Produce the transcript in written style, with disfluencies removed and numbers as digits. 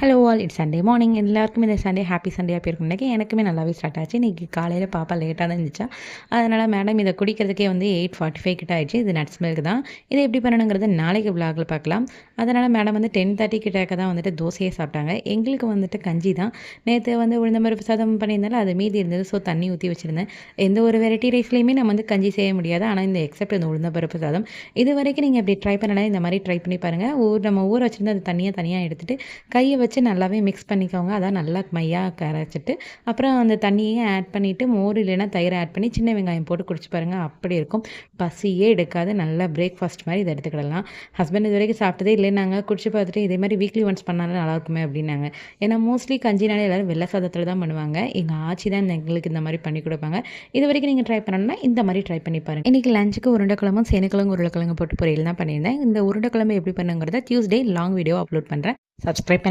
Hello all, it's Sunday morning. எல்லாருக்கும் இந்த Sunday happy சண்டேயாக போயிருக்கும். இன்றைக்கி எனக்குமே நல்லாவே ஸ்டார்ட் ஆச்சு. இன்றைக்கி காலையில் பாப்பா லேட்டாக தான் இருந்துச்சா, அதனால் மேடம் இதை குடிக்கிறதுக்கே வந்து 8:45 கிட்ட ஆயிடுச்சு. இது நட்ஸ் மில்க் தான். இதை எப்படி பண்ணணுங்கிறது நாளைக்கு விலாகில் பார்க்கலாம். அதனால் மேடம் வந்து 10:30 கிட்டக்க தான் வந்துட்டு தோசையே சாப்பிட்டாங்க. எங்களுக்கு வந்துட்டு கஞ்சி தான். நேற்று வந்து உளுந்தம்பருப்பு சாதம் பண்ணியிருந்தாலும் அது மீதி இருந்தது. ஸோ தண்ணி ஊற்றி வச்சுருந்தேன். எந்த ஒரு வெரைட்டி ரைஸ்லேயுமே நம்ம வந்து கஞ்சி செய்ய முடியாது. ஆனால் இந்த எக்ஸப்ட் இந்த உளுந்தம்பருப்பு சாதம் இது வரைக்கும் நீங்கள் இப்படி ட்ரை பண்ணலாம். இந்த மாதிரி ட்ரை பண்ணி பாருங்கள். நம்ம ஊற வச்சுருந்து அந்த தண்ணியை தனியாக எடுத்துகிட்டு கையை வச்சு நல்லாவே மிக்ஸ் பண்ணிக்கோங்க. அதான் நல்லா மையாக கரைச்சிட்டு அப்புறம் அந்த தண்ணியை ஆட் பண்ணிவிட்டு மோர் இல்லைன்னா தயிரை ஆட் பண்ணி சின்ன வெங்காயம் போட்டு குடிச்சு பாருங்கள். அப்படி இருக்கும். பசியே எடுக்காது. நல்லா பிரேக்ஃபாஸ்ட் மாதிரி இதை எடுத்துக்கிடலாம். ஹஸ்பண்ட் இது வரைக்கும் சாப்பிட்டதே இல்லைன்னாங்க. குடிச்சு பார்த்துட்டு இதே மாதிரி வீக்லி ஒன்ஸ் பண்ணாலும் நல்லாயிருக்குமே அப்படின்னாங்க. ஏன்னா மோஸ்ட்லி கஞ்சினாலே எல்லோரும் வெள்ளை சாதத்தில் தான் பண்ணுவாங்க. எங்கள் ஆச்சி தான் எங்களுக்கு இந்த மாதிரி பண்ணி கொடுப்பாங்க. இது வரைக்கும் நீங்கள் ட்ரை பண்ணணும்னா இந்த மாதிரி ட்ரை பண்ணி பாருங்கள். இன்றைக்கி லஞ்சுக்கு உருண்டைக்கிழமும் சேனைக்கிழங்கு உருளைக்கிழங்கு போட்டு பொரியல் தான் பண்ணியிருந்தேன். இந்த உருண்டைக்கிழமை எப்படி பண்ணுங்கிறத டியூஸ்டே லாங் வீடியோ அப்லோட் பண்ணுறேன். சப்ஸ்கிரைப்